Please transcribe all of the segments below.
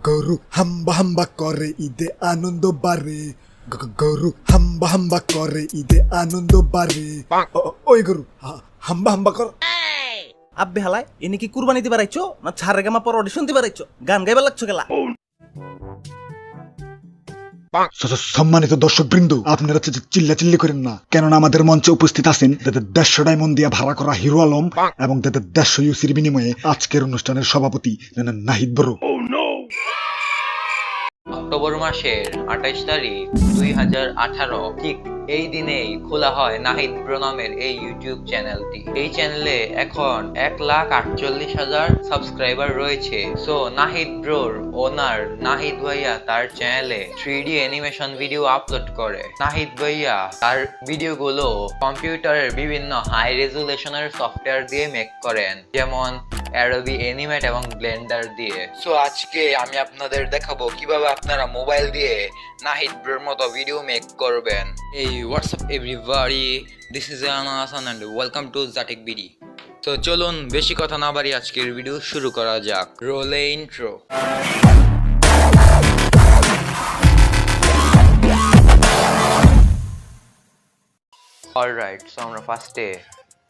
গরু হাম্বা হাম্বা করে ঈদে আনন্দ বাড়ে। গরু হাম্বা হাম্বা করে ঈদে আনন্দ বাড়ে। ওই গরু হাম্বা হাম্বা কর। আব্বে হালায় এনে কি কুরবানি দিবার আইছো না ছাড়ে গামা পর অডিশন দিবার আইছো? গান গাইবার লাগছো গেলা। সম্মানিত দর্শক বৃন্দ, আপনারা চিল্লা চিল্লি করেন না, কেননা আমাদের মঞ্চে উপস্থিত আছেন 150 ডায়মন্ড দিয়ে ভাড়া করা হিরো আলম এবং 150 ইউসির বিনিময়ে আজকের অনুষ্ঠানের সভাপতি নাহিদ ব্রো। অক্টোবর মাসের 28 তারিখ 2018 ঠিক এই দিনেই খোলা হয় নাহিদ ব্রো নামের এই ইউটিউব চ্যানেলটি। এই চ্যানেলে এখন 1,48,000 সাবস্ক্রাইবার রয়েছে। সো নাহিদ ব্রোর ওনার নাহিদ ভাইয়া তার চ্যানেলে 3D অ্যানিমেশন ভিডিও আপলোড করে। নাহিদ ভাইয়া তার ভিডিওগুলো কম্পিউটারের বিভিন্ন হাই রেজুলেশনের সফটওয়্যার দিয়ে মেক করেন, যেমন অ্যাডোবি অ্যানিমেট এবং ব্লেন্ডার দিয়ে। সো আজকে আমি আপনাদের দেখাবো কিভাবে আপনারা মোবাইল দিয়ে নাহিদ ব্রোর মতো ভিডিও মেক করবেন। এই WhatsApp everybody, this is Ahsan and welcome to Zatek BD। তো চলুন বেশি কথা না বাড়ি আজকের ভিডিও শুরু করা যাক। রোলে ইন্ট্রো। অলরাইট, সো আমরা ফার্স্টে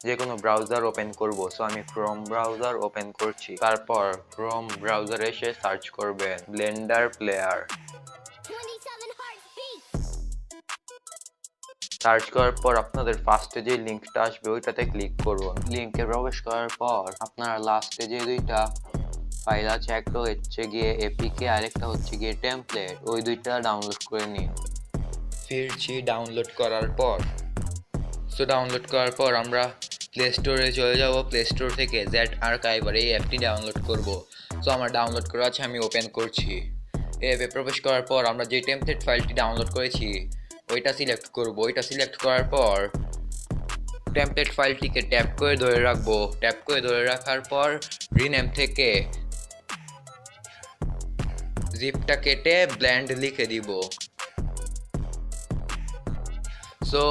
যে কোনো ব্রাউজার ওপেন করব। সো আমি ক্রোম ব্রাউজার ওপেন করছি। তারপর ক্রোম ব্রাউজারে এসে সার্চ করবেন ব্লেন্ডার প্লেয়ার। সার্চ করার পর আপনাদের ফার্স্টে যে লিঙ্কটা আসবে ওইটাতে ক্লিক করুন। লিঙ্কে প্রবেশ করার পর আপনারা লাস্টে যে দুইটা ফাইল আছে, একটা হচ্ছে গিয়ে এপিকে আর একটা হচ্ছে গিয়ে টেমপ্লেট, ওই দুইটা ডাউনলোড করে নিন। ফিরছি ডাউনলোড করার পর। সো ডাউনলোড করার পর আমরা প্লে স্টোরে চলে যাব। প্লে স্টোর থেকে জেড আর্কাইভার এই অ্যাপটি ডাউনলোড করব। সো আমার ডাউনলোড করা আছে, আমি ওপেন করছি। এই অ্যাপে প্রবেশ করার পর আমরা যে টেমপ্লেট ফাইলটি ডাউনলোড করেছি ওইটা সিলেক্ট করব। ওইটা সিলেক্ট করার পর টেমপ্লেট ফাইলটিকে ট্যাপ করে ধরে রাখবো। ট্যাপ করে ধরে রাখার পর রিনেম থেকে জিপটা কেটে ব্ল্যান্ড লিখে দিব। সো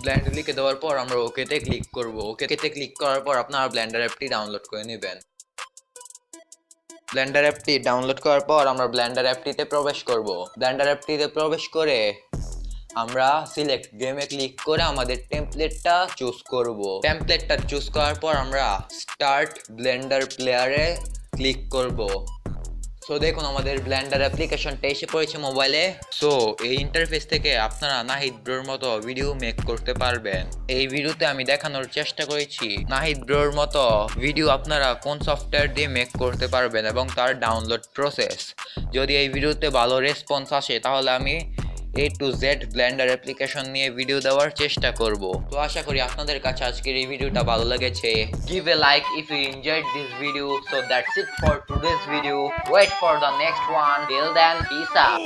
ব্ল্যান্ড লিখে দেওয়ার পর আমরা ওকেতে ক্লিক করব। ওকেতে ক্লিক করার পর আপনারা ব্লেন্ডার অ্যাপটি ডাউনলোড করে নেবেন। ব্লেন্ডার অ্যাপটি ডাউনলোড করার পর আমরা ব্লেন্ডার অ্যাপটিতে প্রবেশ করব। ব্লেন্ডার অ্যাপটিতে প্রবেশ করে আমরা সিলেক্ট গেমে ক্লিক করে আমাদের টেমপ্লেটটা চুজ করব। টেমপ্লেটটা চুজ করার পর আমরা স্টার্ট ব্লেন্ডার প্লেয়ারে ক্লিক করব। সো দেখুন আমাদের ব্লেন্ডার অ্যাপ্লিকেশনটা এসে পড়েছে মোবাইলে। সো এই ইন্টারফেস থেকে আপনারা নাহিদ ব্রোর মতো ভিডিও মেক করতে পারবেন। এই ভিডিওতে আমি দেখানোর চেষ্টা করেছি নাহিদ ব্রোর মতো ভিডিও আপনারা কোন সফটওয়্যার দিয়ে মেক করতে পারবেন এবং তার ডাউনলোড প্রসেস। যদি এই ভিডিওতে ভালো রেসপন্স আসে তাহলে আমি A to Z Blender application নিয়ে ভিডিও দেওয়ার চেষ্টা করব। তো আশা করি আপনাদের কাছে আজকের এই ভিডিওটা ভালো লেগেছে। Give a like if you enjoyed this video. So that's it for today's video. Wait for the next one. Till then, peace out.